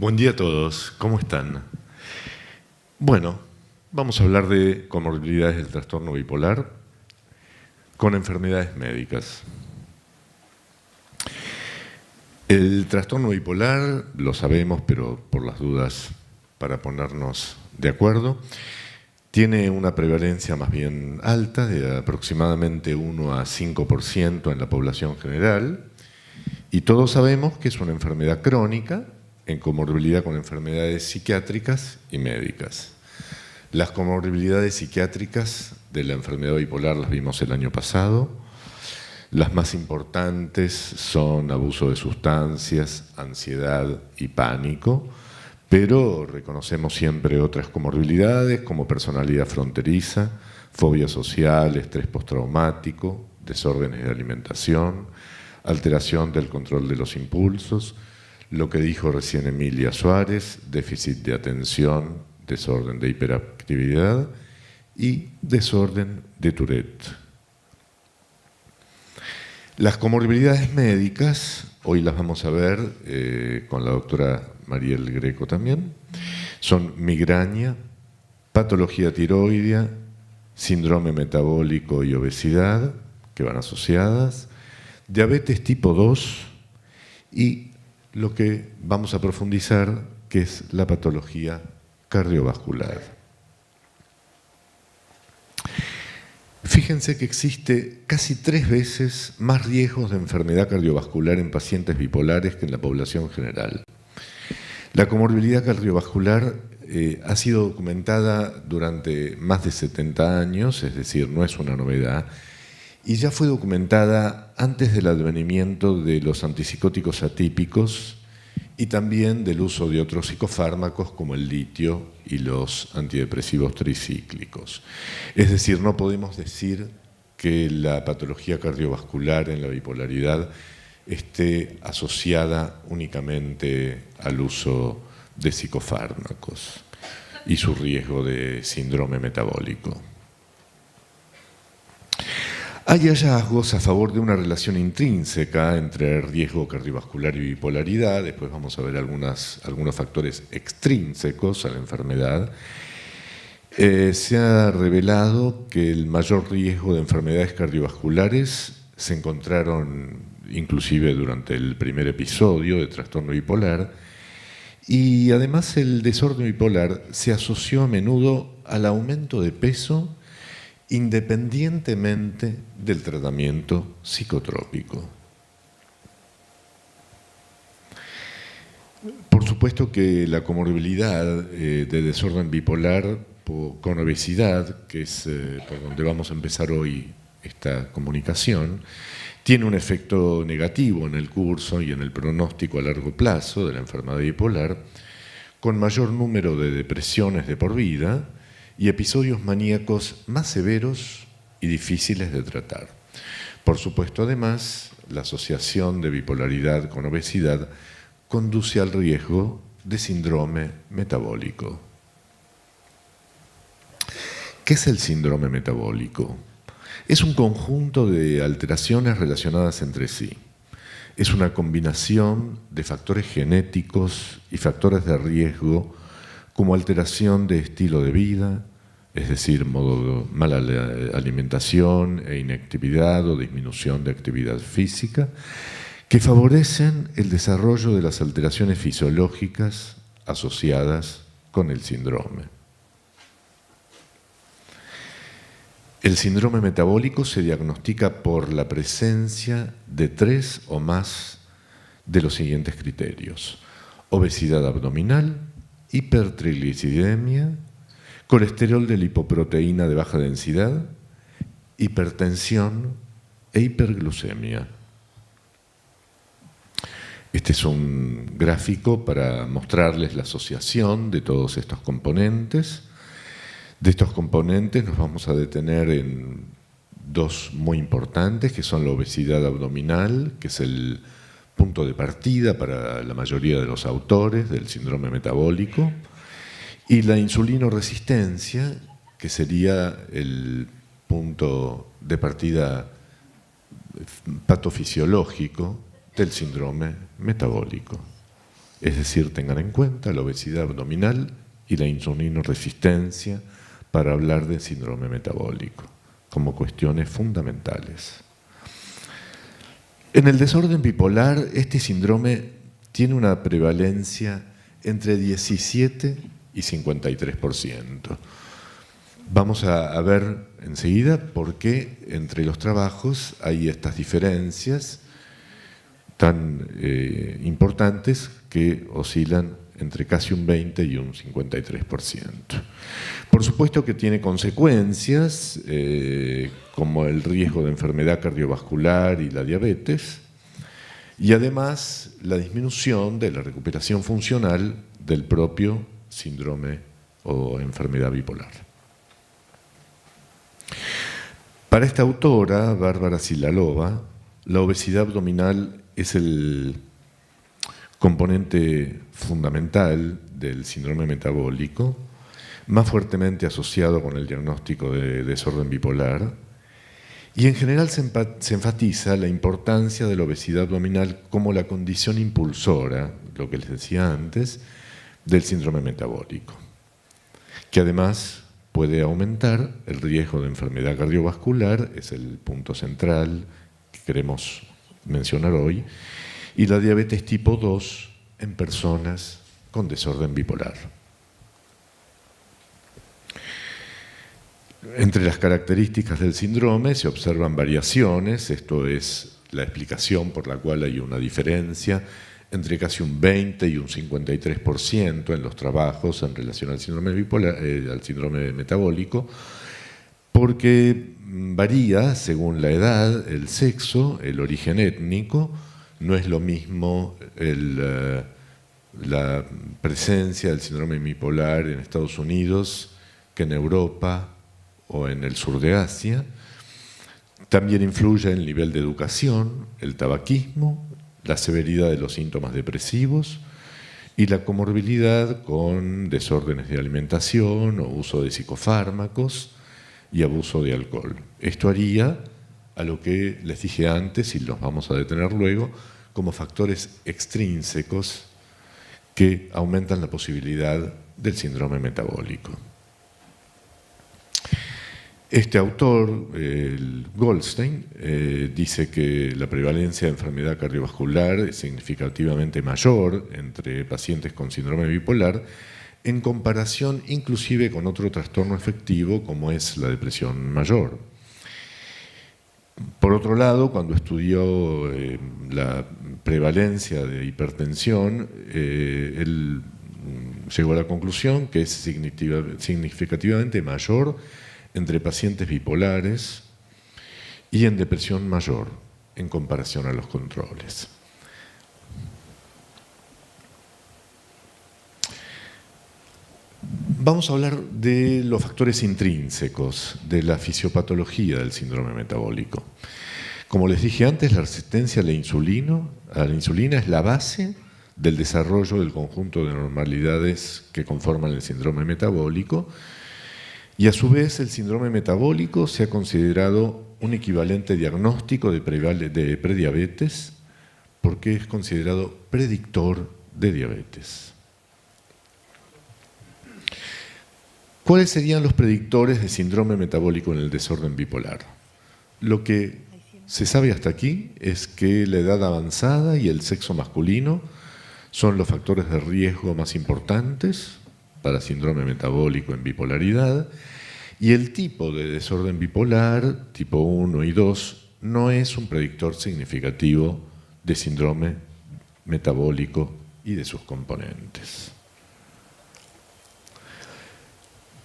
Buen día a todos, ¿cómo están? Bueno, vamos a hablar de comorbilidades del trastorno bipolar con enfermedades médicas. El trastorno bipolar, lo sabemos, pero por las dudas, para ponernos de acuerdo, tiene una prevalencia más bien alta, de aproximadamente 1 a 5% en la población general, y todos sabemos que es una enfermedad crónica en comorbilidad con enfermedades psiquiátricas y médicas. Las comorbilidades psiquiátricas de la enfermedad bipolar las vimos el año pasado. Las más importantes son abuso de sustancias, ansiedad y pánico, pero reconocemos siempre otras comorbilidades como personalidad fronteriza, fobia social, estrés postraumático, desórdenes de alimentación, alteración del control de los impulsos, lo que dijo recién Emilia Suárez, déficit de atención, desorden de hiperactividad y desorden de Tourette. Las comorbilidades médicas, hoy las vamos a ver con la doctora Mariel Greco también, son migraña, patología tiroidea, síndrome metabólico y obesidad, que van asociadas, diabetes tipo 2 y lo que vamos a profundizar, que es la patología cardiovascular. Fíjense que existe casi 3 veces más riesgos de enfermedad cardiovascular en pacientes bipolares que en la población general. La comorbilidad cardiovascular ha sido documentada durante más de 70 años, es decir, no es una novedad, y ya fue documentada antes del advenimiento de los antipsicóticos atípicos y también del uso de otros psicofármacos como el litio y los antidepresivos tricíclicos. Es decir, no podemos decir que la patología cardiovascular en la bipolaridad esté asociada únicamente al uso de psicofármacos y su riesgo de síndrome metabólico. Hay hallazgos a favor de una relación intrínseca entre riesgo cardiovascular y bipolaridad. Después vamos a ver algunos factores extrínsecos a la enfermedad. Se ha revelado que el mayor riesgo de enfermedades cardiovasculares se encontraron inclusive durante el primer episodio de trastorno bipolar, y además el desorden bipolar se asoció a menudo al aumento de peso independientemente del tratamiento psicotrópico. Por supuesto que la comorbilidad de desorden bipolar con obesidad, que es por donde vamos a empezar hoy esta comunicación, tiene un efecto negativo en el curso y en el pronóstico a largo plazo de la enfermedad bipolar, con mayor número de depresiones de por vida y episodios maníacos más severos y difíciles de tratar. Por supuesto, además, la asociación de bipolaridad con obesidad conduce al riesgo de síndrome metabólico. ¿Qué es el síndrome metabólico? Es un conjunto de alteraciones relacionadas entre sí. Es una combinación de factores genéticos y factores de riesgo como alteración de estilo de vida, es decir, mala alimentación e inactividad o disminución de actividad física, que favorecen el desarrollo de las alteraciones fisiológicas asociadas con el síndrome. El síndrome metabólico se diagnostica por la presencia de 3 o más de los siguientes criterios: obesidad abdominal, hipertrigliceridemia, colesterol de lipoproteína de baja densidad, hipertensión e hiperglucemia. Este es un gráfico para mostrarles la asociación de todos estos componentes. De estos componentes nos vamos a detener en 2 muy importantes, que son la obesidad abdominal, que es el punto de partida para la mayoría de los autores del síndrome metabólico, y la insulinoresistencia, que sería el punto de partida patofisiológico del síndrome metabólico. Es decir, tengan en cuenta la obesidad abdominal y la insulinoresistencia para hablar de síndrome metabólico como cuestiones fundamentales. En el desorden bipolar, este síndrome tiene una prevalencia entre 17 y 53%. Vamos a ver enseguida por qué entre los trabajos hay estas diferencias tan importantes que oscilan entre casi un 20 y un 53%. Por supuesto que tiene consecuencias como el riesgo de enfermedad cardiovascular y la diabetes, y además la disminución de la recuperación funcional del propio síndrome o enfermedad bipolar. Para esta autora, Bárbara Silalova, la obesidad abdominal es el componente fundamental del síndrome metabólico, más fuertemente asociado con el diagnóstico de desorden bipolar, y en general se enfatiza la importancia de la obesidad abdominal como la condición impulsora, lo que les decía antes, del síndrome metabólico, que además puede aumentar el riesgo de enfermedad cardiovascular, es el punto central que queremos mencionar hoy, y la diabetes tipo 2 en personas con desorden bipolar. Entre las características del síndrome se observan variaciones, esto es la explicación por la cual hay una diferencia entre casi un 20 y un 53% en los trabajos en relación al síndrome bipolar, al síndrome metabólico, porque varía según la edad, el sexo, el origen étnico. No es lo mismo la presencia del síndrome bipolar en Estados Unidos que en Europa o en el sur de Asia. También influye el nivel de educación, el tabaquismo, la severidad de los síntomas depresivos y la comorbilidad con desórdenes de alimentación o uso de psicofármacos y abuso de alcohol. Esto haría a lo que les dije antes, y los vamos a detener luego, como factores extrínsecos que aumentan la posibilidad del síndrome metabólico. Este autor, el Goldstein, dice que la prevalencia de enfermedad cardiovascular es significativamente mayor entre pacientes con síndrome bipolar en comparación inclusive con otro trastorno afectivo como es la depresión mayor. Por otro lado, cuando estudió la prevalencia de hipertensión, él llegó a la conclusión que es significativamente mayor entre pacientes bipolares y en depresión mayor en comparación a los controles. Vamos a hablar de los factores intrínsecos de la fisiopatología del síndrome metabólico. Como les dije antes, la resistencia a la insulina es la base del desarrollo del conjunto de normalidades que conforman el síndrome metabólico, y a su vez el síndrome metabólico se ha considerado un equivalente diagnóstico de prediabetes porque es considerado predictor de diabetes. ¿Cuáles serían los predictores de síndrome metabólico en el desorden bipolar? Lo que se sabe hasta aquí es que la edad avanzada y el sexo masculino son los factores de riesgo más importantes para síndrome metabólico en bipolaridad, y el tipo de desorden bipolar, tipo 1 y 2, no es un predictor significativo de síndrome metabólico y de sus componentes.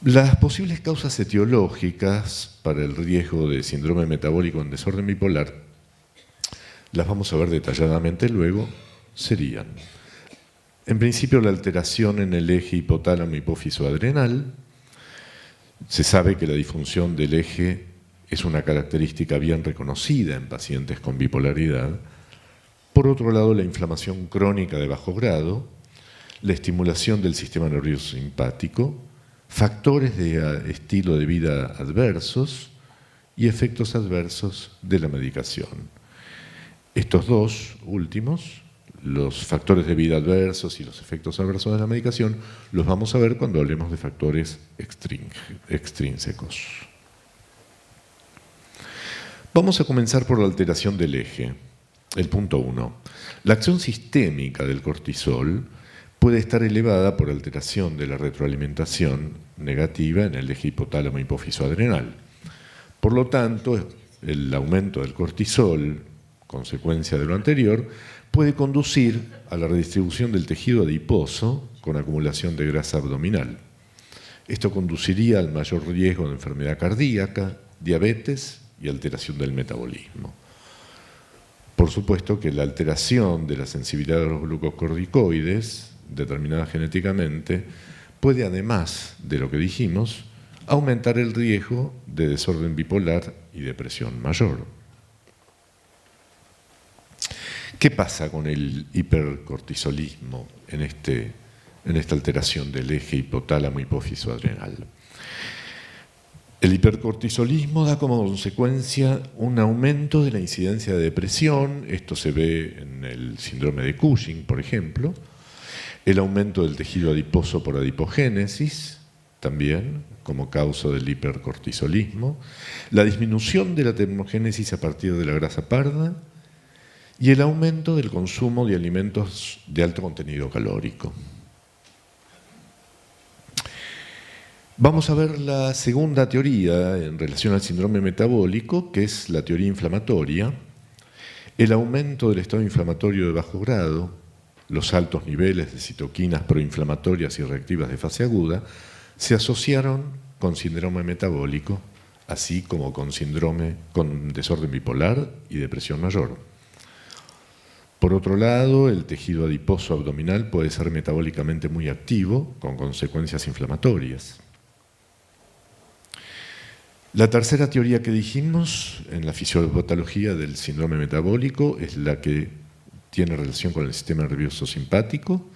Las posibles causas etiológicas para el riesgo de síndrome metabólico en desorden bipolar, las vamos a ver detalladamente luego, serían: en principio, la alteración en el eje hipotálamo-hipófiso-adrenal. Se sabe que la disfunción del eje es una característica bien reconocida en pacientes con bipolaridad. Por otro lado, la inflamación crónica de bajo grado, la estimulación del sistema nervioso simpático, factores de estilo de vida adversos y efectos adversos de la medicación. Estos dos últimos, los factores de vida adversos y los efectos adversos de la medicación los vamos a ver cuando hablemos de factores extrínsecos. Vamos a comenzar por la alteración del eje. El punto 1. La acción sistémica del cortisol puede estar elevada por alteración de la retroalimentación negativa en el eje hipotálamo hipófiso adrenal. Por lo tanto, el aumento del cortisol, consecuencia de lo anterior, puede conducir a la redistribución del tejido adiposo con acumulación de grasa abdominal. Esto conduciría al mayor riesgo de enfermedad cardíaca, diabetes y alteración del metabolismo. Por supuesto que la alteración de la sensibilidad de los glucocorticoides, determinada genéticamente, puede, además de lo que dijimos, aumentar el riesgo de desorden bipolar y depresión mayor. ¿Qué pasa con el hipercortisolismo en esta alteración del eje hipotálamo hipófiso adrenal? El hipercortisolismo da como consecuencia un aumento de la incidencia de depresión, esto se ve en el síndrome de Cushing, por ejemplo, el aumento del tejido adiposo por adipogénesis, también como causa del hipercortisolismo, la disminución de la termogénesis a partir de la grasa parda y el aumento del consumo de alimentos de alto contenido calórico. Vamos a ver la segunda teoría en relación al síndrome metabólico, que es la teoría inflamatoria. El aumento del estado inflamatorio de bajo grado, los altos niveles de citoquinas proinflamatorias y reactivas de fase aguda, se asociaron con síndrome metabólico, así como con desorden bipolar y depresión mayor. Por otro lado, el tejido adiposo abdominal puede ser metabólicamente muy activo, con consecuencias inflamatorias. La tercera teoría que dijimos en la fisiopatología del síndrome metabólico es la que tiene relación con el sistema nervioso simpático.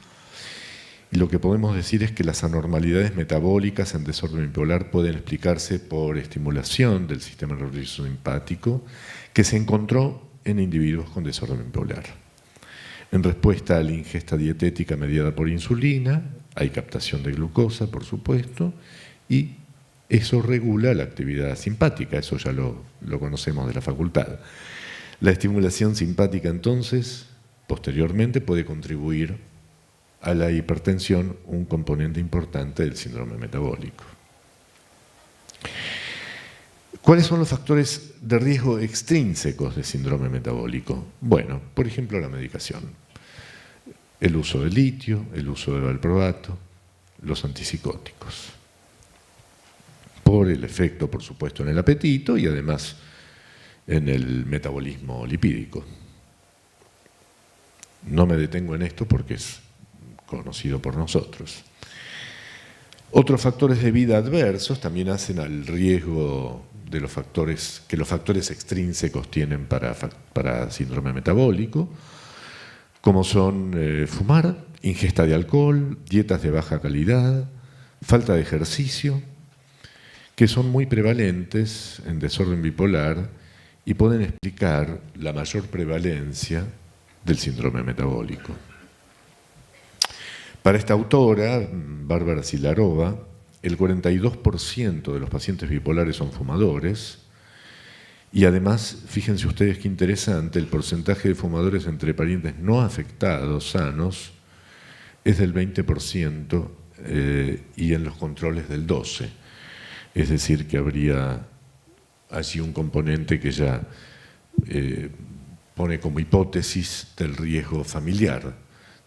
Y lo que podemos decir es que las anormalidades metabólicas en desorden bipolar pueden explicarse por estimulación del sistema nervioso simpático que se encontró en individuos con desorden bipolar. En respuesta a la ingesta dietética mediada por insulina, hay captación de glucosa, por supuesto, y eso regula la actividad simpática, eso ya lo conocemos de la facultad. La estimulación simpática, entonces, posteriormente puede contribuir a la hipertensión, un componente importante del síndrome metabólico. ¿Cuáles son los factores de riesgo extrínsecos del síndrome metabólico? Bueno, por ejemplo, la medicación. El uso de litio, el uso de valproato, los antipsicóticos. Por el efecto, por supuesto, en el apetito y además en el metabolismo lipídico. No me detengo en esto porque es conocido por nosotros. Otros factores de vida adversos también hacen al riesgo de los factores que los factores extrínsecos tienen para síndrome metabólico, como son fumar, ingesta de alcohol, dietas de baja calidad, falta de ejercicio, que son muy prevalentes en desorden bipolar y pueden explicar la mayor prevalencia del síndrome metabólico. Para esta autora, Bárbara Silarova, el 42% de los pacientes bipolares son fumadores y además, fíjense ustedes qué interesante, el porcentaje de fumadores entre parientes no afectados, sanos, es del 20% y en los controles del 12%. Es decir, que habría allí un componente que ya pone como hipótesis del riesgo familiar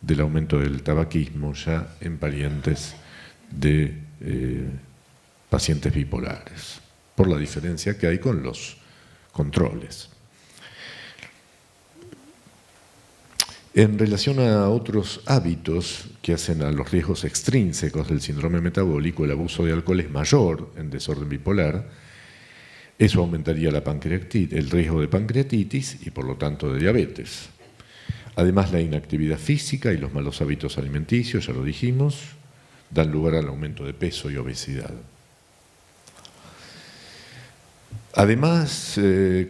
del aumento del tabaquismo ya en parientes de pacientes bipolares, por la diferencia que hay con los controles. En relación a otros hábitos que hacen a los riesgos extrínsecos del síndrome metabólico, el abuso de alcohol es mayor en desorden bipolar. Eso aumentaría el riesgo de pancreatitis y por lo tanto de diabetes. Además, la inactividad física y los malos hábitos alimenticios, ya lo dijimos, dan lugar al aumento de peso y obesidad. Además,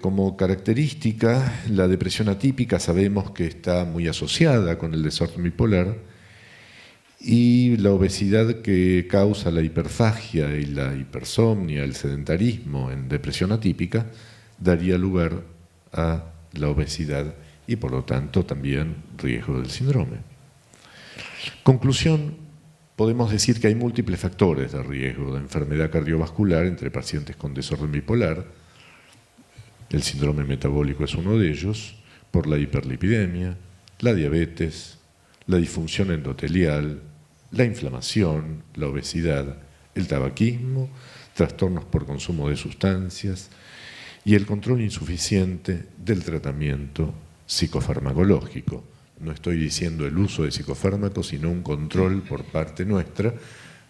como característica, la depresión atípica sabemos que está muy asociada con el desorden bipolar, y la obesidad que causa la hiperfagia y la hipersomnia, el sedentarismo en depresión atípica, daría lugar a la obesidad y por lo tanto también riesgo del síndrome. Conclusión, podemos decir que hay múltiples factores de riesgo de enfermedad cardiovascular entre pacientes con desorden bipolar. El síndrome metabólico es uno de ellos, por la hiperlipidemia, la diabetes, la disfunción endotelial, la inflamación, la obesidad, el tabaquismo, trastornos por consumo de sustancias y el control insuficiente del tratamiento psicofarmacológico. No estoy diciendo el uso de psicofármacos, sino un control por parte nuestra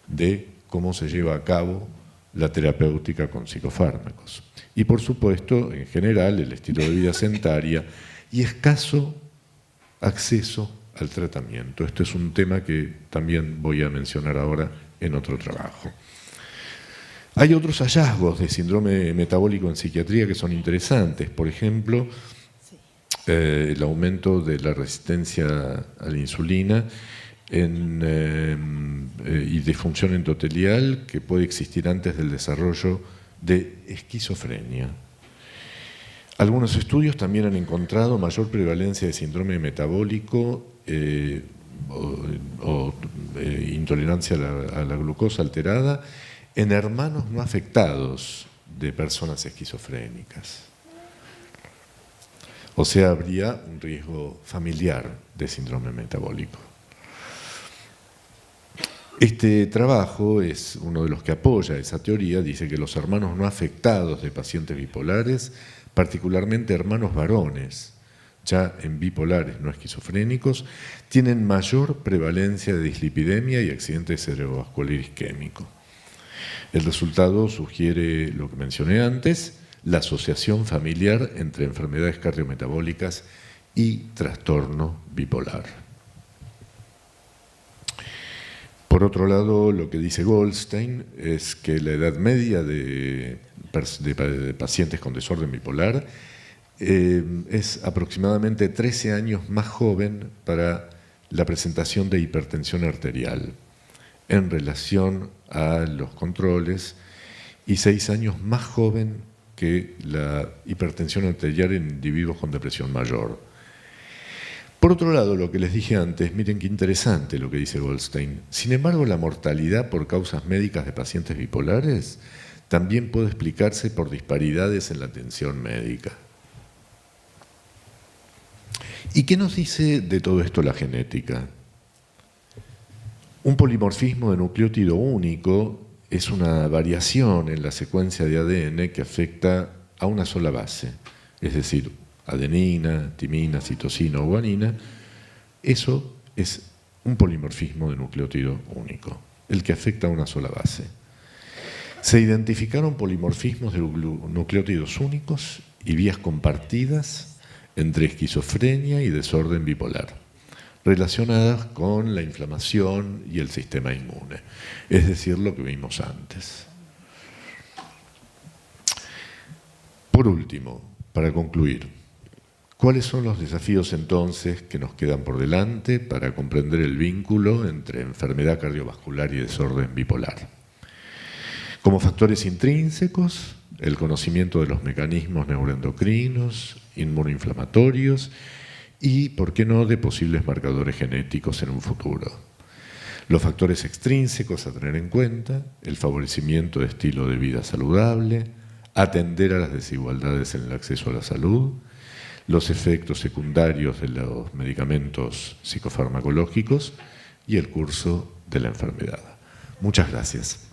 de cómo se lleva a cabo la terapéutica con psicofármacos. Y por supuesto, en general, el estilo de vida sedentaria y escaso acceso al tratamiento. Esto es un tema que también voy a mencionar ahora en otro trabajo. Hay otros hallazgos de síndrome metabólico en psiquiatría que son interesantes. Por ejemplo, el aumento de la resistencia a la insulina y disfunción endotelial que puede existir antes del desarrollo de esquizofrenia. Algunos estudios también han encontrado mayor prevalencia de síndrome metabólico intolerancia a la glucosa alterada en hermanos no afectados de personas esquizofrénicas. O sea, habría un riesgo familiar de síndrome metabólico. Este trabajo es uno de los que apoya esa teoría. Dice que los hermanos no afectados de pacientes bipolares, particularmente hermanos varones, ya en bipolares no esquizofrénicos, tienen mayor prevalencia de dislipidemia y accidente cerebrovascular isquémico. El resultado sugiere lo que mencioné antes, la asociación familiar entre enfermedades cardiometabólicas y trastorno bipolar. Por otro lado, lo que dice Goldstein es que la edad media de pacientes con desorden bipolar es aproximadamente 13 años más joven para la presentación de hipertensión arterial en relación a los controles y 6 años más joven que la hipertensión arterial en individuos con depresión mayor. Por otro lado, lo que les dije antes, miren qué interesante lo que dice Goldstein. Sin embargo, la mortalidad por causas médicas de pacientes bipolares también puede explicarse por disparidades en la atención médica. ¿Y qué nos dice de todo esto la genética? Un polimorfismo de nucleótido único es una variación en la secuencia de ADN que afecta a una sola base, es decir, adenina, timina, citosina o guanina. Eso es un polimorfismo de nucleótido único, el que afecta a una sola base. Se identificaron polimorfismos de nucleótidos únicos y vías compartidas entre esquizofrenia y desorden bipolar, relacionadas con la inflamación y el sistema inmune, es decir, lo que vimos antes. Por último, para concluir, ¿cuáles son los desafíos entonces que nos quedan por delante para comprender el vínculo entre enfermedad cardiovascular y desorden bipolar? Como factores intrínsecos, el conocimiento de los mecanismos neuroendocrinos, inmunoinflamatorios y, por qué no, de posibles marcadores genéticos en un futuro. Los factores extrínsecos a tener en cuenta, el favorecimiento de estilo de vida saludable, atender a las desigualdades en el acceso a la salud, los efectos secundarios de los medicamentos psicofarmacológicos y el curso de la enfermedad. Muchas gracias.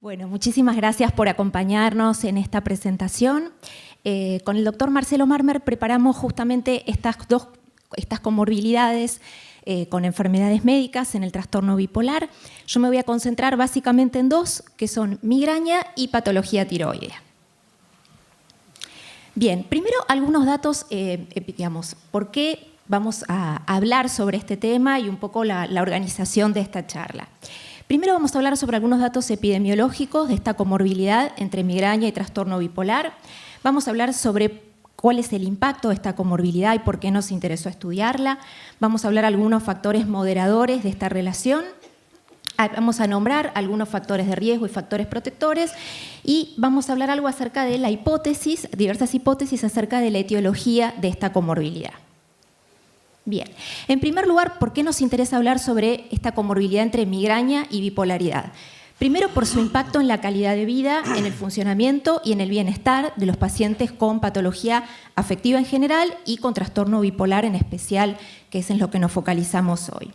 Bueno, muchísimas gracias por acompañarnos en esta presentación. Con el doctor Marcelo Marmer preparamos justamente estas comorbilidades con enfermedades médicas en el trastorno bipolar. Yo me voy a concentrar básicamente en dos, que son migraña y patología tiroidea. Bien, primero algunos datos, digamos, por qué vamos a hablar sobre este tema y un poco la organización de esta charla. Primero vamos a hablar sobre algunos datos epidemiológicos de esta comorbilidad entre migraña y trastorno bipolar. Vamos a hablar sobre cuál es el impacto de esta comorbilidad y por qué nos interesó estudiarla. Vamos a hablar de algunos factores moderadores de esta relación. Vamos a nombrar algunos factores de riesgo y factores protectores y vamos a hablar algo acerca de la hipótesis, diversas hipótesis acerca de la etiología de esta comorbilidad. Bien, en primer lugar, ¿por qué nos interesa hablar sobre esta comorbilidad entre migraña y bipolaridad? Primero, por su impacto en la calidad de vida, en el funcionamiento y en el bienestar de los pacientes con patología afectiva en general y con trastorno bipolar en especial, que es en lo que nos focalizamos hoy.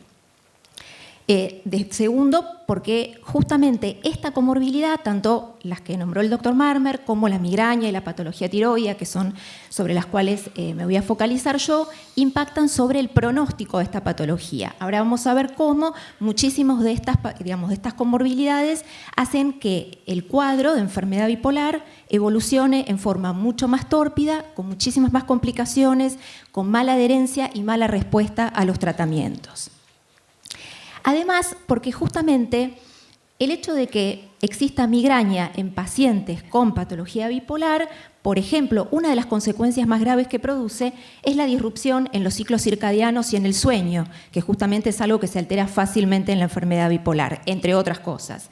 Segundo, porque justamente esta comorbilidad, tanto las que nombró el doctor Marmer como la migraña y la patología tiroidea, que son sobre las cuales me voy a focalizar yo, impactan sobre el pronóstico de esta patología. Ahora vamos a ver cómo muchísimas de estas comorbilidades hacen que el cuadro de enfermedad bipolar evolucione en forma mucho más tórpida, con muchísimas más complicaciones, con mala adherencia y mala respuesta a los tratamientos. Además, porque justamente el hecho de que exista migraña en pacientes con patología bipolar, por ejemplo, una de las consecuencias más graves que produce es la disrupción en los ciclos circadianos y en el sueño, que justamente es algo que se altera fácilmente en la enfermedad bipolar, entre otras cosas.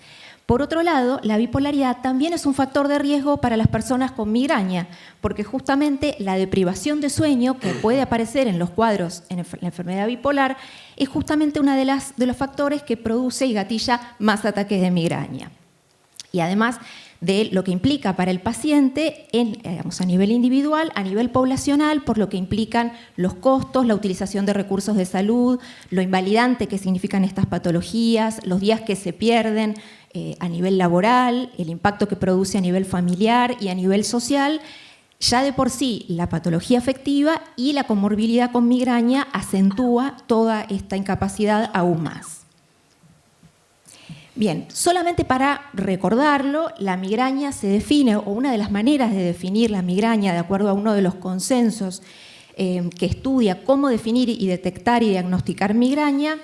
Por otro lado, la bipolaridad también es un factor de riesgo para las personas con migraña, porque justamente la deprivación de sueño que puede aparecer en los cuadros en la enfermedad bipolar es justamente uno de los factores que produce y gatilla más ataques de migraña. Y además de lo que implica para el paciente a nivel individual, a nivel poblacional, por lo que implican los costos, la utilización de recursos de salud, lo invalidante que significan estas patologías, los días que se pierden a nivel laboral, el impacto que produce a nivel familiar y a nivel social. Ya de por sí la patología afectiva y la comorbilidad con migraña acentúa toda esta incapacidad aún más. Bien, solamente para recordarlo, la migraña se define, o una de las maneras de definir la migraña, de acuerdo a uno de los consensos que estudia cómo definir y detectar y diagnosticar migraña,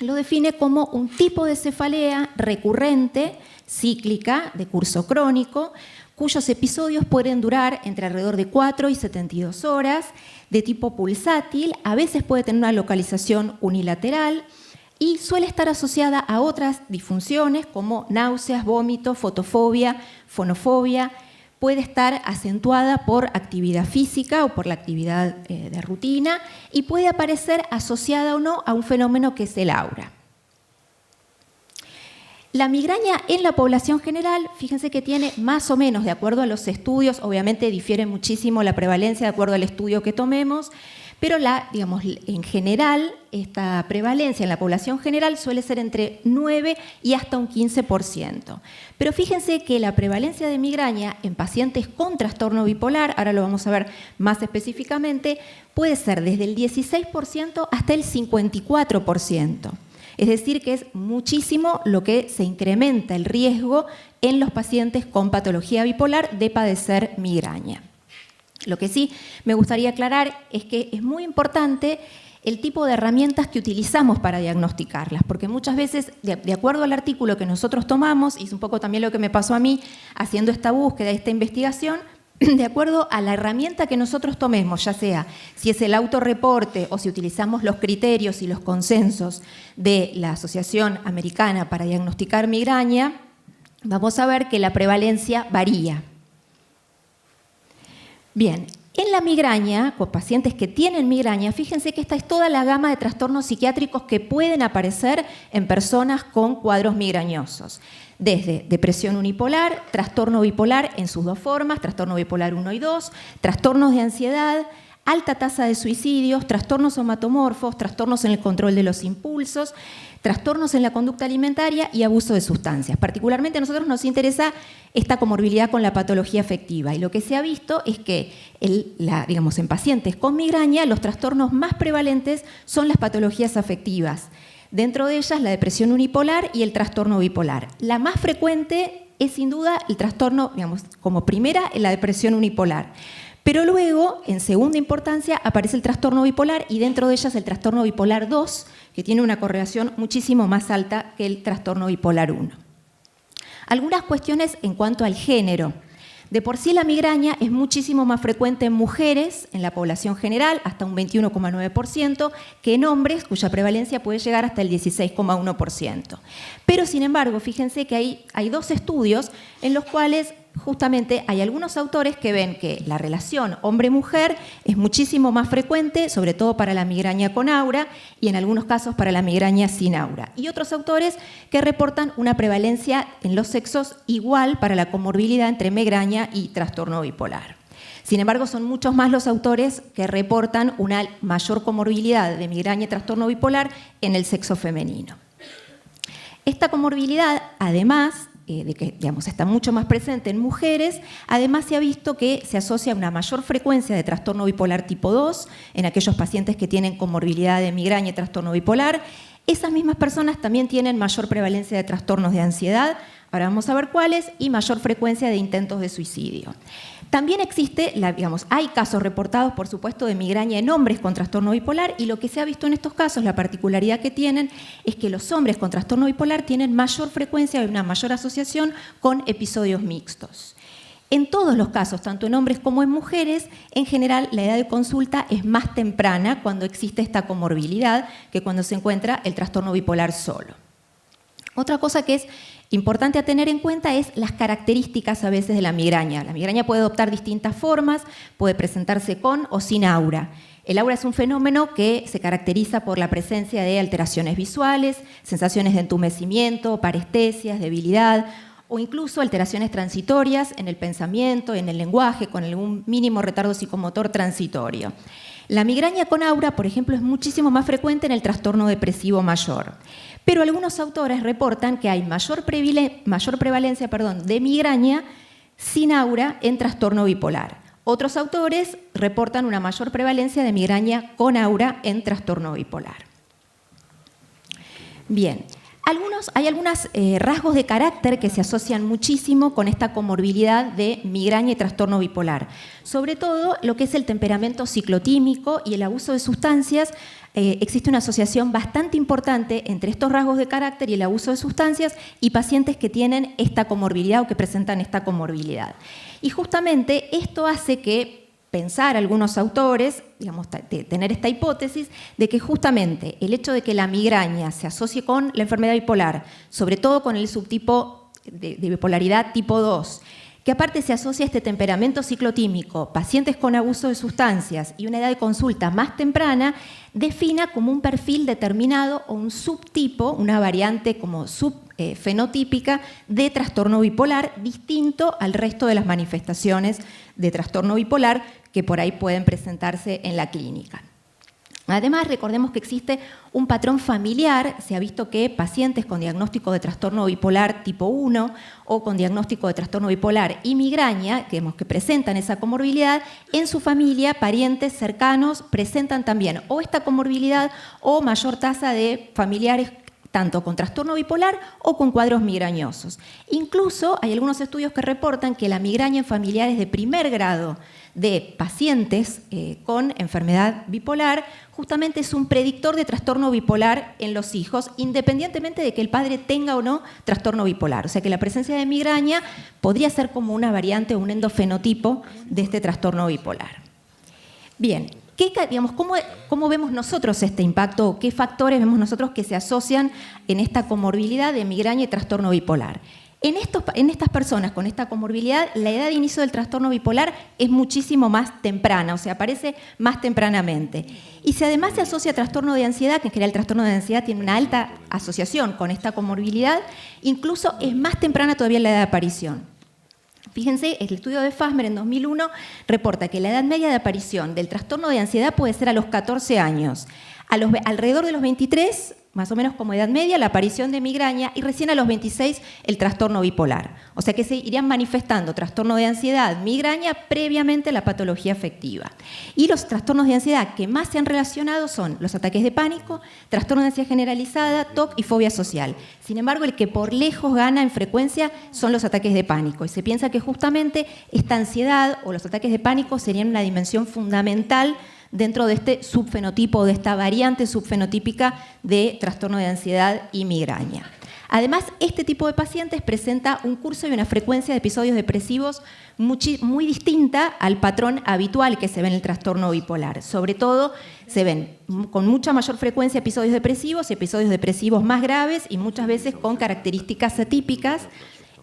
lo define como un tipo de cefalea recurrente, cíclica, de curso crónico, cuyos episodios pueden durar entre alrededor de 4 y 72 horas, de tipo pulsátil, a veces puede tener una localización unilateral y suele estar asociada a otras disfunciones como náuseas, vómitos, fotofobia, fonofobia. Puede estar acentuada por actividad física o por la actividad de rutina y puede aparecer asociada o no a un fenómeno que es el aura. La migraña en la población general, fíjense que tiene más o menos, de acuerdo a los estudios, obviamente difiere muchísimo la prevalencia de acuerdo al estudio que tomemos, pero en general, esta prevalencia en la población general suele ser entre 9 y hasta un 15%. Pero fíjense que la prevalencia de migraña en pacientes con trastorno bipolar, ahora lo vamos a ver más específicamente, puede ser desde el 16% hasta el 54%. Es decir, que es muchísimo lo que se incrementa el riesgo en los pacientes con patología bipolar de padecer migraña. Lo que sí me gustaría aclarar es que es muy importante el tipo de herramientas que utilizamos para diagnosticarlas, porque muchas veces, de acuerdo al artículo que nosotros tomamos, y es un poco también lo que me pasó a mí haciendo esta búsqueda, esta investigación, de acuerdo a la herramienta que nosotros tomemos, ya sea si es el autorreporte o si utilizamos los criterios y los consensos de la Asociación Americana para diagnosticar migraña, vamos a ver que la prevalencia varía. Bien, en la migraña, con pacientes que tienen migraña, fíjense que esta es toda la gama de trastornos psiquiátricos que pueden aparecer en personas con cuadros migrañosos. Desde depresión unipolar, trastorno bipolar en sus dos formas, trastorno bipolar 1 y 2, trastornos de ansiedad, alta tasa de suicidios, trastornos somatomorfos, trastornos en el control de los impulsos, trastornos en la conducta alimentaria y abuso de sustancias. Particularmente a nosotros nos interesa esta comorbilidad con la patología afectiva y lo que se ha visto es que en pacientes con migraña los trastornos más prevalentes son las patologías afectivas. Dentro de ellas la depresión unipolar y el trastorno bipolar. La más frecuente es sin duda el trastorno, como primera, la depresión unipolar. Pero luego, en segunda importancia, aparece el trastorno bipolar y dentro de ellas el trastorno bipolar 2, que tiene una correlación muchísimo más alta que el trastorno bipolar 1. Algunas cuestiones en cuanto al género. De por sí la migraña es muchísimo más frecuente en mujeres, en la población general, hasta un 21,9%, que en hombres, cuya prevalencia puede llegar hasta el 16,1%. Pero, sin embargo, fíjense que hay dos estudios en los cuales justamente hay algunos autores que ven que la relación hombre-mujer es muchísimo más frecuente, sobre todo para la migraña con aura y en algunos casos para la migraña sin aura. Y otros autores que reportan una prevalencia en los sexos igual para la comorbilidad entre migraña y trastorno bipolar. Sin embargo, son muchos más los autores que reportan una mayor comorbilidad de migraña y trastorno bipolar en el sexo femenino. Esta comorbilidad, además de que está mucho más presente en mujeres, además se ha visto que se asocia a una mayor frecuencia de trastorno bipolar tipo 2 en aquellos pacientes que tienen comorbilidad de migraña y trastorno bipolar. Esas mismas personas también tienen mayor prevalencia de trastornos de ansiedad, ahora vamos a ver cuáles, y mayor frecuencia de intentos de suicidio. También existe, hay casos reportados, por supuesto, de migraña en hombres con trastorno bipolar y lo que se ha visto en estos casos, la particularidad que tienen es que los hombres con trastorno bipolar tienen mayor frecuencia y una mayor asociación con episodios mixtos. En todos los casos, tanto en hombres como en mujeres, en general la edad de consulta es más temprana cuando existe esta comorbilidad que cuando se encuentra el trastorno bipolar solo. Otra cosa que es importante a tener en cuenta es las características a veces de la migraña. La migraña puede adoptar distintas formas, puede presentarse con o sin aura. El aura es un fenómeno que se caracteriza por la presencia de alteraciones visuales, sensaciones de entumecimiento, parestesias, debilidad o incluso alteraciones transitorias en el pensamiento, en el lenguaje, con algún mínimo retardo psicomotor transitorio. La migraña con aura, por ejemplo, es muchísimo más frecuente en el trastorno depresivo mayor. Pero algunos autores reportan que hay mayor prevalencia de migraña sin aura en trastorno bipolar. Otros autores reportan una mayor prevalencia de migraña con aura en trastorno bipolar. Bien, hay algunos rasgos de carácter que se asocian muchísimo con esta comorbilidad de migraña y trastorno bipolar. Sobre todo lo que es el temperamento ciclotímico y el abuso de sustancias. Existe una asociación bastante importante entre estos rasgos de carácter y el abuso de sustancias y pacientes que tienen esta comorbilidad o que presentan esta comorbilidad. Y justamente esto hace que pensar algunos autores, tener esta hipótesis de que justamente el hecho de que la migraña se asocie con la enfermedad bipolar, sobre todo con el subtipo de bipolaridad tipo 2, que aparte se asocia a este temperamento ciclotímico, pacientes con abuso de sustancias y una edad de consulta más temprana, defina como un perfil determinado o un subtipo, una variante como subfenotípica de trastorno bipolar distinto al resto de las manifestaciones de trastorno bipolar que por ahí pueden presentarse en la clínica. Además, recordemos que existe un patrón familiar. Se ha visto que pacientes con diagnóstico de trastorno bipolar tipo 1 o con diagnóstico de trastorno bipolar y migraña, que presentan esa comorbilidad, en su familia, parientes cercanos presentan también o esta comorbilidad o mayor tasa de familiares tanto con trastorno bipolar o con cuadros migrañosos. Incluso hay algunos estudios que reportan que la migraña en familiares de primer grado de pacientes con enfermedad bipolar justamente es un predictor de trastorno bipolar en los hijos, independientemente de que el padre tenga o no trastorno bipolar. O sea que la presencia de migraña podría ser como una variante o un endofenotipo de este trastorno bipolar. Bien, ¿cómo vemos nosotros este impacto o qué factores vemos nosotros que se asocian en esta comorbilidad de migraña y trastorno bipolar? En estas personas con esta comorbilidad, la edad de inicio del trastorno bipolar es muchísimo más temprana, o sea, aparece más tempranamente. Y si además se asocia a trastorno de ansiedad, que en general el trastorno de ansiedad tiene una alta asociación con esta comorbilidad, incluso es más temprana todavía la edad de aparición. Fíjense, el estudio de Fassmer en 2001 reporta que la edad media de aparición del trastorno de ansiedad puede ser a los 14 años. Alrededor de los 23, más o menos como edad media, la aparición de migraña, y recién a los 26 el trastorno bipolar. O sea que se irían manifestando trastorno de ansiedad, migraña, previamente a la patología afectiva. Y los trastornos de ansiedad que más se han relacionado son los ataques de pánico, trastorno de ansiedad generalizada, TOC y fobia social. Sin embargo, el que por lejos gana en frecuencia son los ataques de pánico. Y se piensa que justamente esta ansiedad o los ataques de pánico serían una dimensión fundamental dentro de este subfenotipo, de esta variante subfenotípica de trastorno de ansiedad y migraña. Además, este tipo de pacientes presenta un curso y una frecuencia de episodios depresivos muy distinta al patrón habitual que se ve en el trastorno bipolar. Sobre todo, se ven con mucha mayor frecuencia episodios depresivos más graves y muchas veces con características atípicas.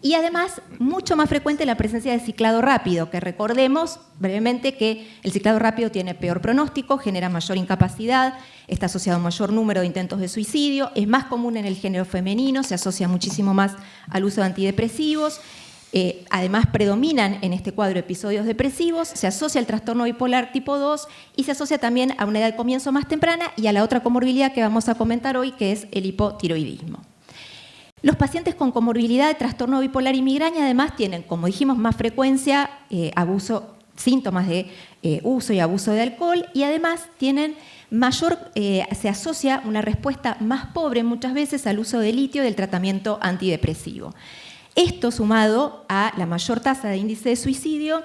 Y además, mucho más frecuente la presencia de ciclado rápido, que recordemos brevemente que el ciclado rápido tiene peor pronóstico, genera mayor incapacidad, está asociado a un mayor número de intentos de suicidio, es más común en el género femenino, se asocia muchísimo más al uso de antidepresivos, además predominan en este cuadro episodios depresivos, se asocia al trastorno bipolar tipo 2 y se asocia también a una edad de comienzo más temprana y a la otra comorbilidad que vamos a comentar hoy, que es el hipotiroidismo. Los pacientes con comorbilidad de trastorno bipolar y migraña además tienen, como dijimos, más frecuencia, síntomas de uso y abuso de alcohol, y además tienen se asocia una respuesta más pobre muchas veces al uso de litio del tratamiento antidepresivo. Esto sumado a la mayor tasa de índice de suicidio,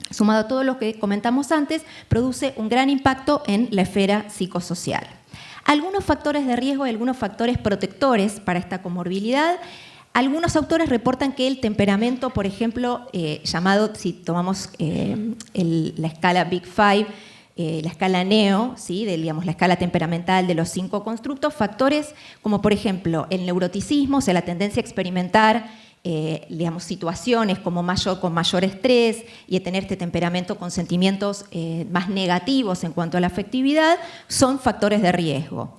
sumado a todo lo que comentamos antes, produce un gran impacto en la esfera psicosocial. Algunos factores de riesgo y algunos factores protectores para esta comorbilidad. Algunos autores reportan que el temperamento, por ejemplo, llamado, si tomamos la escala Big Five, la escala NEO, ¿sí? La escala temperamental de los 5 constructos, factores como, por ejemplo, el neuroticismo, o sea, la tendencia a experimentar situaciones con mayor estrés y de tener este temperamento con sentimientos más negativos en cuanto a la afectividad, son factores de riesgo.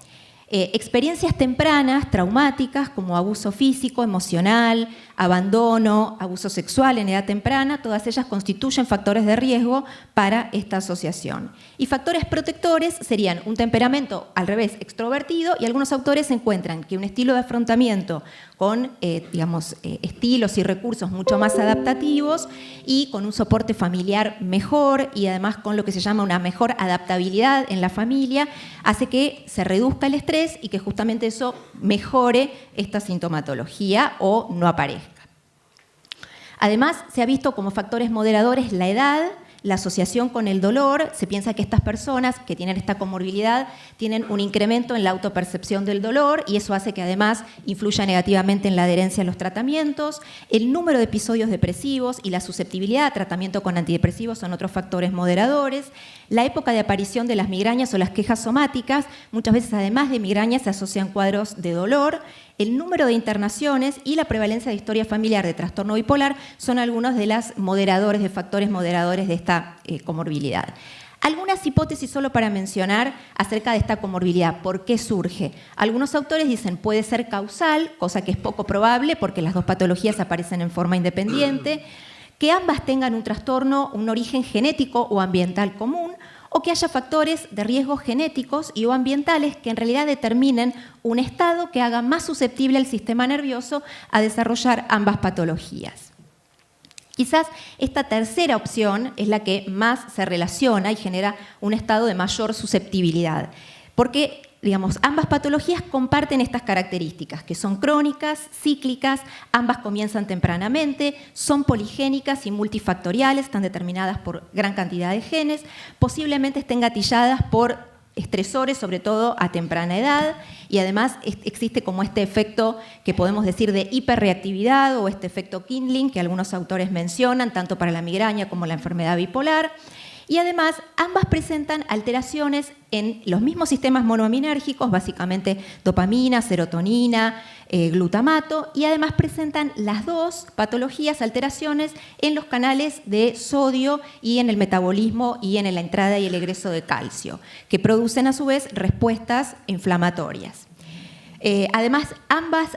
Experiencias tempranas, traumáticas, como abuso físico, emocional, abandono, abuso sexual en edad temprana, todas ellas constituyen factores de riesgo para esta asociación. Y factores protectores serían un temperamento, al revés, extrovertido, y algunos autores encuentran que un estilo de afrontamiento con estilos y recursos mucho más adaptativos y con un soporte familiar mejor y además con lo que se llama una mejor adaptabilidad en la familia, hace que se reduzca el estrés y que justamente eso mejore esta sintomatología o no aparezca. Además, se ha visto como factores moderadores la edad, la asociación con el dolor. Se piensa que estas personas que tienen esta comorbilidad tienen un incremento en la autopercepción del dolor y eso hace que además influya negativamente en la adherencia a los tratamientos. El número de episodios depresivos y la susceptibilidad a tratamiento con antidepresivos son otros factores moderadores. La época de aparición de las migrañas o las quejas somáticas, muchas veces además de migrañas se asocian cuadros de dolor. El número de internaciones y la prevalencia de historia familiar de trastorno bipolar son algunos de los factores moderadores de esta comorbilidad. Algunas hipótesis solo para mencionar acerca de esta comorbilidad. ¿Por qué surge? Algunos autores dicen puede ser causal, cosa que es poco probable porque las dos patologías aparecen en forma independiente, que ambas tengan un trastorno, un origen genético o ambiental común, o que haya factores de riesgo genéticos y o ambientales que en realidad determinen un estado que haga más susceptible al sistema nervioso a desarrollar ambas patologías. Quizás esta tercera opción es la que más se relaciona y genera un estado de mayor susceptibilidad, porque ambas patologías comparten estas características, que son crónicas, cíclicas, ambas comienzan tempranamente, son poligénicas y multifactoriales, están determinadas por gran cantidad de genes, posiblemente estén gatilladas por estresores, sobre todo a temprana edad, y además existe como este efecto que podemos decir de hiperreactividad o este efecto Kindling que algunos autores mencionan, tanto para la migraña como la enfermedad bipolar. Y además, ambas presentan alteraciones en los mismos sistemas monoaminérgicos, básicamente dopamina, serotonina, glutamato, y además presentan las dos patologías alteraciones en los canales de sodio y en el metabolismo y en la entrada y el egreso de calcio, que producen a su vez respuestas inflamatorias. Además,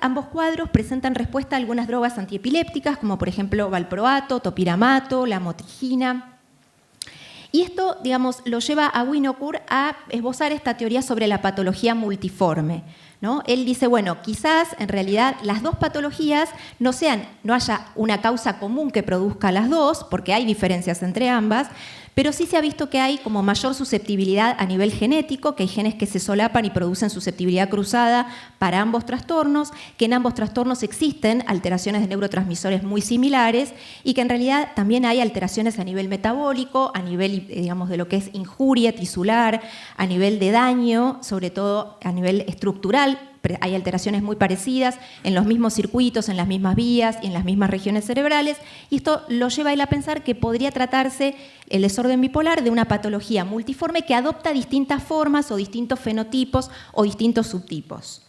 ambos cuadros presentan respuesta a algunas drogas antiepilépticas, como por ejemplo valproato, topiramato, lamotrigina. Y esto, digamos, lo lleva a Winokur a esbozar esta teoría sobre la patología multiforme, ¿no? Él dice, bueno, quizás en realidad las dos patologías no haya una causa común que produzca las dos, porque hay diferencias entre ambas, pero sí se ha visto que hay como mayor susceptibilidad a nivel genético, que hay genes que se solapan y producen susceptibilidad cruzada para ambos trastornos, que en ambos trastornos existen alteraciones de neurotransmisores muy similares y que en realidad también hay alteraciones a nivel metabólico, a nivel, digamos, de lo que es injuria tisular, a nivel de daño, sobre todo a nivel estructural. Hay alteraciones muy parecidas en los mismos circuitos, en las mismas vías y en las mismas regiones cerebrales, y esto lo lleva a él a pensar que podría tratarse el desorden bipolar de una patología multiforme que adopta distintas formas o distintos fenotipos o distintos subtipos.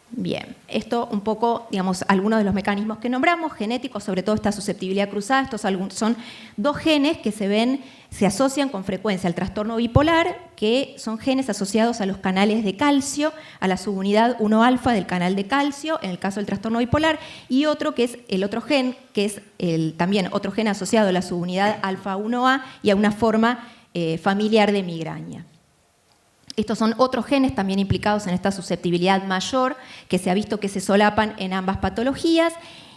Bien, esto un poco, digamos, algunos de los mecanismos que nombramos, genéticos, sobre todo esta susceptibilidad cruzada. Estos son dos genes que se asocian con frecuencia al trastorno bipolar, que son genes asociados a los canales de calcio, a la subunidad 1-alfa del canal de calcio, en el caso del trastorno bipolar, y otro que es el otro gen, que es también otro gen asociado a la subunidad alfa-1A y a una forma familiar de migraña. Estos son otros genes también implicados en esta susceptibilidad mayor que se ha visto que se solapan en ambas patologías.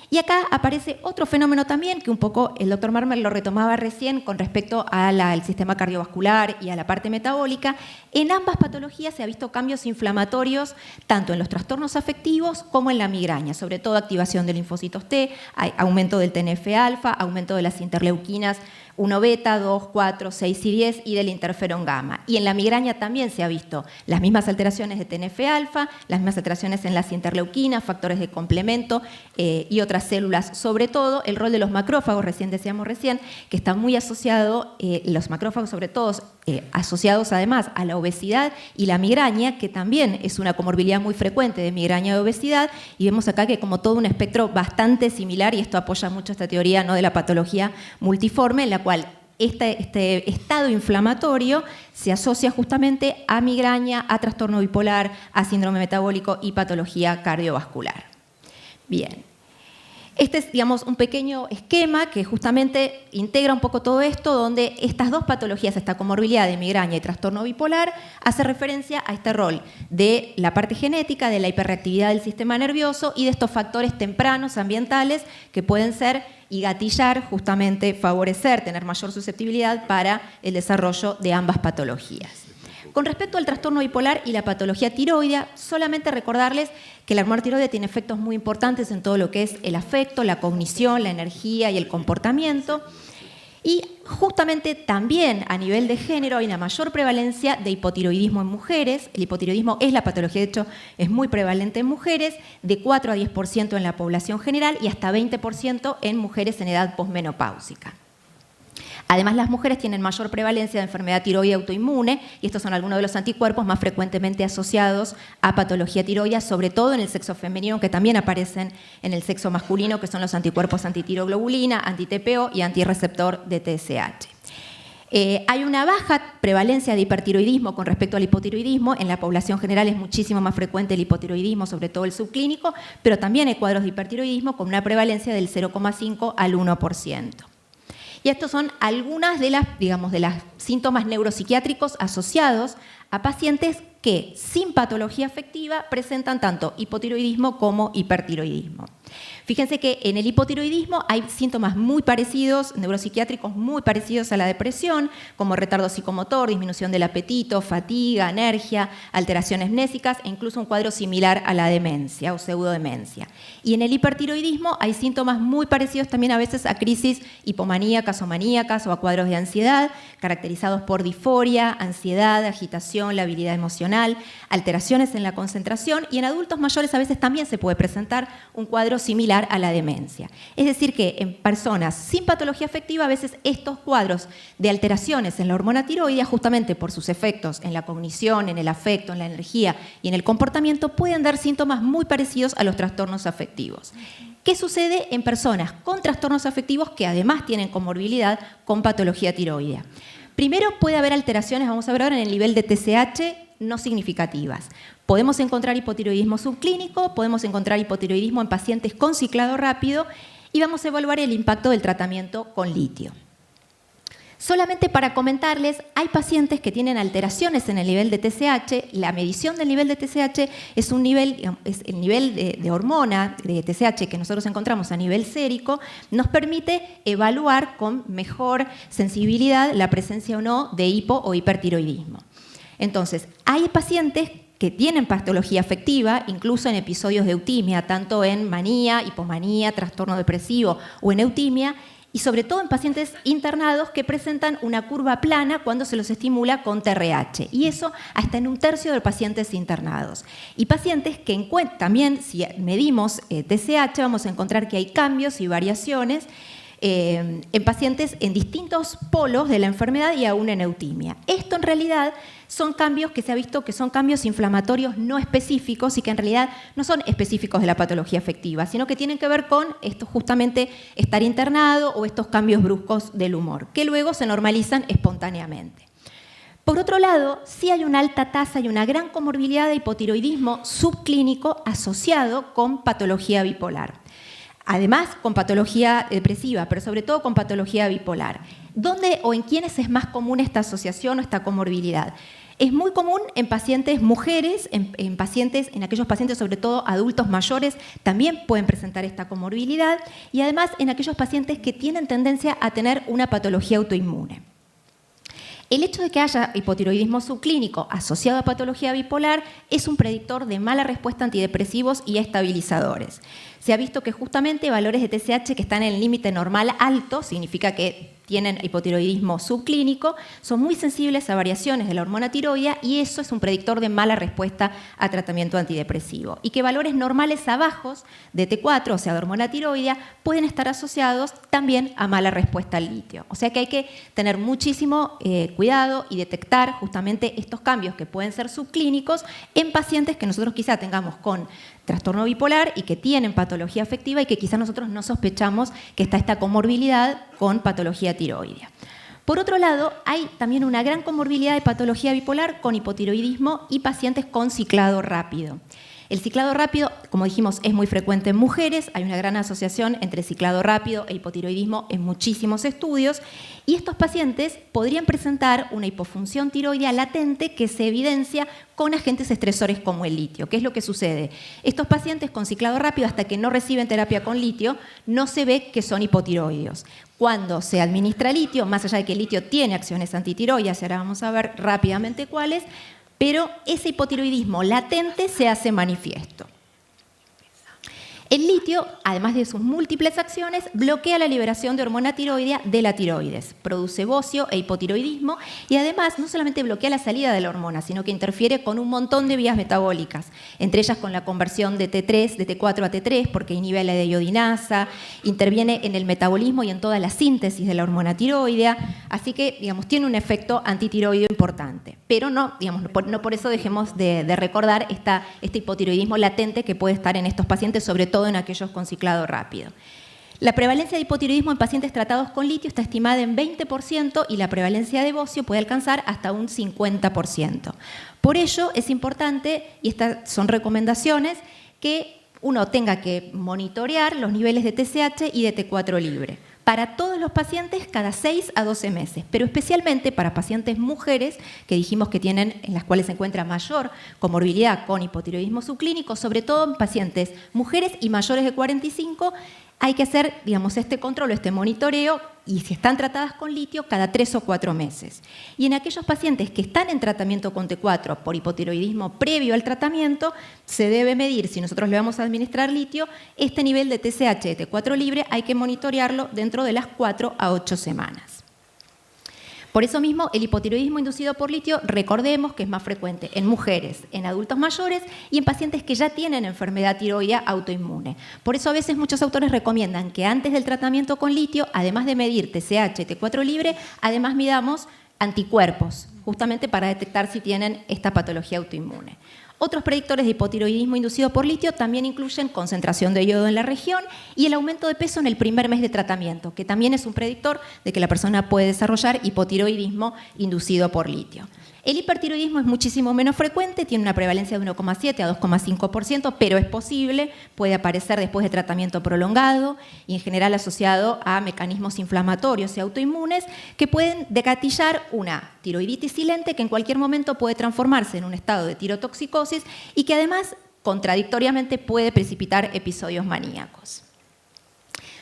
Y acá aparece otro fenómeno también que un poco el doctor Marmer lo retomaba recién con respecto al sistema cardiovascular y a la parte metabólica. En ambas patologías se ha visto cambios inflamatorios tanto en los trastornos afectivos como en la migraña, sobre todo activación de linfocitos T, aumento del TNF-alfa, aumento de las interleuquinas 1 beta, 2, 4, 6 y 10 y del interferón gamma. Y en la migraña también se ha visto las mismas alteraciones de TNF-alfa, las mismas alteraciones en las interleuquinas, factores de complemento y otras células. Sobre todo el rol de los macrófagos, decíamos recién, que está muy asociado, los macrófagos sobre todo asociados además a la obesidad y la migraña, que también es una comorbilidad muy frecuente de migraña y obesidad, y vemos acá que como todo un espectro bastante similar, y esto apoya mucho esta teoría, ¿no?, de la patología multiforme, en la cual este estado inflamatorio se asocia justamente a migraña, a trastorno bipolar, a síndrome metabólico y patología cardiovascular. Bien. Este es, digamos, un pequeño esquema que justamente integra un poco todo esto, donde estas dos patologías, esta comorbilidad de migraña y trastorno bipolar, hace referencia a este rol de la parte genética, de la hiperreactividad del sistema nervioso y de estos factores tempranos ambientales que pueden ser y gatillar, justamente favorecer, tener mayor susceptibilidad para el desarrollo de ambas patologías. Con respecto al trastorno bipolar y la patología tiroidea, solamente recordarles que la hormona tiroidea tiene efectos muy importantes en todo lo que es el afecto, la cognición, la energía y el comportamiento. Y justamente también a nivel de género hay una mayor prevalencia de hipotiroidismo en mujeres. El hipotiroidismo es la patología, de hecho, es muy prevalente en mujeres, de 4 a 10% en la población general y hasta 20% en mujeres en edad posmenopáusica. Además, las mujeres tienen mayor prevalencia de enfermedad tiroidea autoinmune y estos son algunos de los anticuerpos más frecuentemente asociados a patología tiroidea, sobre todo en el sexo femenino, aunque también aparecen en el sexo masculino, que son los anticuerpos antitiroglobulina, anti-TPO y antirreceptor de TSH. Hay una baja prevalencia de hipertiroidismo con respecto al hipotiroidismo. En la población general es muchísimo más frecuente el hipotiroidismo, sobre todo el subclínico, pero también hay cuadros de hipertiroidismo con una prevalencia del 0,5 al 1%. Y estos son algunas de las síntomas neuropsiquiátricos asociados a pacientes que sin patología afectiva presentan tanto hipotiroidismo como hipertiroidismo. Fíjense que en el hipotiroidismo hay síntomas muy parecidos, neuropsiquiátricos muy parecidos a la depresión, como retardo psicomotor, disminución del apetito, fatiga, anergia, alteraciones mnésicas e incluso un cuadro similar a la demencia o pseudodemencia. Y en el hipertiroidismo hay síntomas muy parecidos también a veces a crisis hipomaníacas o maníacas o a cuadros de ansiedad, caracterizados por disforia, ansiedad, agitación, labilidad emocional, alteraciones en la concentración, y en adultos mayores a veces también se puede presentar un cuadro similar a la demencia. Es decir que en personas sin patología afectiva a veces estos cuadros de alteraciones en la hormona tiroidea, justamente por sus efectos en la cognición, en el afecto, en la energía y en el comportamiento, pueden dar síntomas muy parecidos a los trastornos afectivos. ¿Qué sucede en personas con trastornos afectivos que además tienen comorbilidad con patología tiroidea? Primero puede haber alteraciones, vamos a ver ahora, en el nivel de TSH no significativas. Podemos encontrar hipotiroidismo subclínico, podemos encontrar hipotiroidismo en pacientes con ciclado rápido y vamos a evaluar el impacto del tratamiento con litio. Solamente para comentarles, hay pacientes que tienen alteraciones en el nivel de TSH. La medición del nivel de TSH es un nivel, es el nivel de hormona de TSH que nosotros encontramos a nivel sérico, nos permite evaluar con mejor sensibilidad la presencia o no de hipo o hipertiroidismo. Entonces, hay pacientes que tienen patología afectiva, incluso en episodios de eutimia, tanto en manía, hipomanía, trastorno depresivo o en eutimia, y sobre todo en pacientes internados que presentan una curva plana cuando se los estimula con TRH, y eso hasta en 1/3 de los pacientes internados. Y pacientes que también, si medimos TSH, vamos a encontrar que hay cambios y variaciones en pacientes en distintos polos de la enfermedad y aún en eutimia. Esto en realidad son cambios que se ha visto que son cambios inflamatorios no específicos y que en realidad no son específicos de la patología afectiva, sino que tienen que ver con esto, justamente estar internado o estos cambios bruscos del humor, que luego se normalizan espontáneamente. Por otro lado, sí hay una alta tasa y una gran comorbilidad de hipotiroidismo subclínico asociado con patología bipolar. Además, con patología depresiva, pero sobre todo con patología bipolar. ¿Dónde o en quiénes es más común esta asociación o esta comorbilidad? Es muy común en pacientes mujeres, en aquellos pacientes, sobre todo adultos mayores, también pueden presentar esta comorbilidad, y además en aquellos pacientes que tienen tendencia a tener una patología autoinmune. El hecho de que haya hipotiroidismo subclínico asociado a patología bipolar es un predictor de mala respuesta a antidepresivos y estabilizadores. Se ha visto que justamente valores de TSH que están en el límite normal alto, significa que tienen hipotiroidismo subclínico, son muy sensibles a variaciones de la hormona tiroidea, y eso es un predictor de mala respuesta a tratamiento antidepresivo. Y que valores normales abajos de T4, o sea, de hormona tiroidea, pueden estar asociados también a mala respuesta al litio. O sea que hay que tener muchísimo cuidado y detectar justamente estos cambios que pueden ser subclínicos en pacientes que nosotros quizá tengamos con trastorno bipolar y que tienen patología afectiva y que quizá nosotros no sospechamos que está esta comorbilidad con patología tiroidea. Por otro lado, hay también una gran comorbilidad de patología bipolar con hipotiroidismo y pacientes con ciclado rápido. El ciclado rápido, como dijimos, es muy frecuente en mujeres, hay una gran asociación entre ciclado rápido e hipotiroidismo en muchísimos estudios, y estos pacientes podrían presentar una hipofunción tiroidea latente que se evidencia con agentes estresores como el litio. ¿Qué es lo que sucede? Estos pacientes con ciclado rápido, hasta que no reciben terapia con litio, no se ve que son hipotiroideos. Cuando se administra litio, más allá de que el litio tiene acciones antitiroideas, y ahora vamos a ver rápidamente cuáles, pero ese hipotiroidismo latente se hace manifiesto. El litio, además de sus múltiples acciones, bloquea la liberación de hormona tiroidea de la tiroides, produce bocio e hipotiroidismo, y además no solamente bloquea la salida de la hormona, sino que interfiere con un montón de vías metabólicas, entre ellas con la conversión de T3, de T4 a T3, porque inhibe la iodinasa, interviene en el metabolismo y en toda la síntesis de la hormona tiroidea, así que, digamos, tiene un efecto antitiroideo importante. Pero no, digamos, no por eso dejemos de recordar este hipotiroidismo latente que puede estar en estos pacientes, sobre todo en aquellos con ciclado rápido. La prevalencia de hipotiroidismo en pacientes tratados con litio está estimada en 20% y la prevalencia de bocio puede alcanzar hasta un 50%. Por ello es importante, y estas son recomendaciones, que uno tenga que monitorear los niveles de TSH y de T4 libre para todos los pacientes cada 6 a 12 meses, pero especialmente para pacientes mujeres que dijimos que tienen, en las cuales se encuentra mayor comorbilidad con hipotiroidismo subclínico, sobre todo en pacientes mujeres y mayores de 45, hay que hacer, digamos, este control, este monitoreo, y si están tratadas con litio, cada 3 o 4 meses. Y en aquellos pacientes que están en tratamiento con T4 por hipotiroidismo previo al tratamiento, se debe medir, si nosotros le vamos a administrar litio, este nivel de TSH de T4 libre hay que monitorearlo dentro de las 4 a 8 semanas. Por eso mismo, el hipotiroidismo inducido por litio, recordemos que es más frecuente en mujeres, en adultos mayores y en pacientes que ya tienen enfermedad tiroidea autoinmune. Por eso a veces muchos autores recomiendan que antes del tratamiento con litio, además de medir TSH, T4 libre, además midamos anticuerpos, justamente para detectar si tienen esta patología autoinmune. Otros predictores de hipotiroidismo inducido por litio también incluyen concentración de yodo en la región y el aumento de peso en el primer mes de tratamiento, que también es un predictor de que la persona puede desarrollar hipotiroidismo inducido por litio. El hipertiroidismo es muchísimo menos frecuente, tiene una prevalencia de 1,7 a 2,5%, pero es posible, puede aparecer después de tratamiento prolongado y en general asociado a mecanismos inflamatorios y autoinmunes que pueden degatillar una tiroiditis silente que en cualquier momento puede transformarse en un estado de tirotoxicosis y que además, contradictoriamente, puede precipitar episodios maníacos.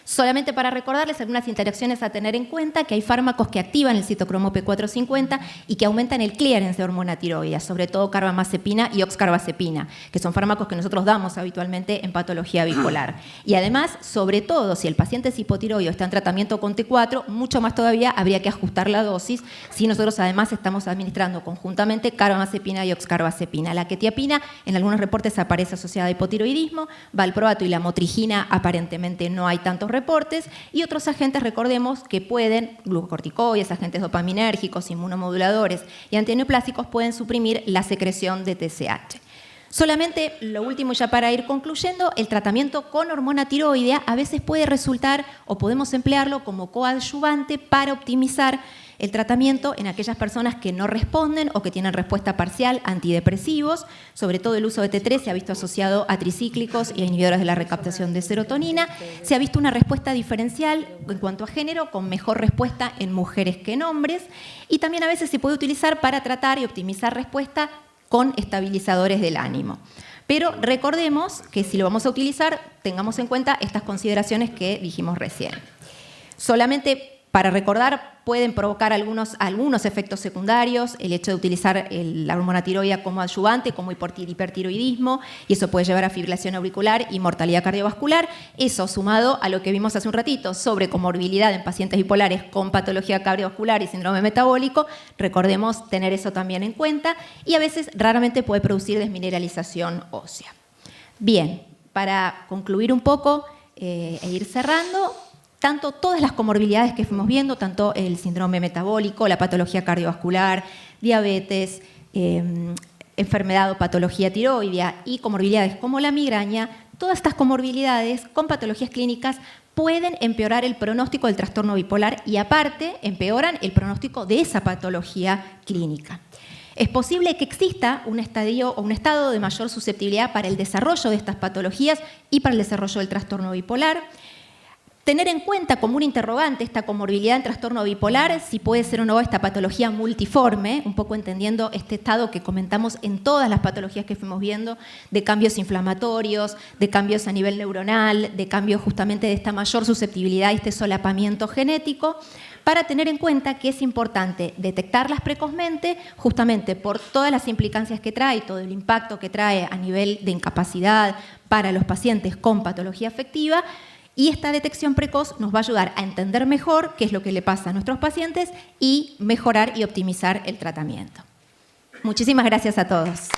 Solamente para recordarles algunas interacciones a tener en cuenta, que hay fármacos que activan el citocromo P450 y que aumentan el clearance de hormona tiroidea, sobre todo carbamazepina y oxcarbazepina, que son fármacos que nosotros damos habitualmente en patología bipolar. Y además, sobre todo, si el paciente es hipotiroideo, está en tratamiento con T4, mucho más todavía habría que ajustar la dosis si nosotros además estamos administrando conjuntamente carbamazepina y oxcarbazepina. La quetiapina en algunos reportes aparece asociada a hipotiroidismo, valproato y la motrigina aparentemente no hay tantos reportes, y otros agentes, recordemos, que pueden, glucocorticoides, agentes dopaminérgicos, inmunomoduladores y antineoplásicos, pueden suprimir la secreción de TSH. Solamente lo último, ya para ir concluyendo, el tratamiento con hormona tiroidea a veces puede resultar, o podemos emplearlo como coadyuvante para optimizar el tratamiento en aquellas personas que no responden o que tienen respuesta parcial a antidepresivos. Sobre todo el uso de T3 se ha visto asociado a tricíclicos y a inhibidores de la recaptación de serotonina. Se ha visto una respuesta diferencial en cuanto a género, con mejor respuesta en mujeres que en hombres. Y también a veces se puede utilizar para tratar y optimizar respuesta con estabilizadores del ánimo. Pero recordemos que si lo vamos a utilizar, tengamos en cuenta estas consideraciones que dijimos recién. Solamente para recordar, pueden provocar algunos efectos secundarios, el hecho de utilizar la hormona tiroidea como adyuvante, como hipertiroidismo, y eso puede llevar a fibrilación auricular y mortalidad cardiovascular. Eso sumado a lo que vimos hace un ratito sobre comorbilidad en pacientes bipolares con patología cardiovascular y síndrome metabólico, recordemos tener eso también en cuenta, y a veces raramente puede producir desmineralización ósea. Bien, para concluir un poco e ir cerrando, todas las comorbilidades que fuimos viendo, tanto el síndrome metabólico, la patología cardiovascular, diabetes, enfermedad o patología tiroidea y comorbilidades como la migraña, todas estas comorbilidades con patologías clínicas pueden empeorar el pronóstico del trastorno bipolar y aparte empeoran el pronóstico de esa patología clínica. Es posible que exista un estadio o un estado de mayor susceptibilidad para el desarrollo de estas patologías y para el desarrollo del trastorno bipolar. Tener en cuenta como un interrogante esta comorbilidad en trastorno bipolar, si puede ser o no esta patología multiforme, un poco entendiendo este estado que comentamos en todas las patologías que fuimos viendo, de cambios inflamatorios, de cambios a nivel neuronal, de cambios justamente de esta mayor susceptibilidad y este solapamiento genético, para tener en cuenta que es importante detectarlas precozmente, justamente por todas las implicancias que trae, todo el impacto que trae a nivel de incapacidad para los pacientes con patología afectiva. Y esta detección precoz nos va a ayudar a entender mejor qué es lo que le pasa a nuestros pacientes y mejorar y optimizar el tratamiento. Muchísimas gracias a todos.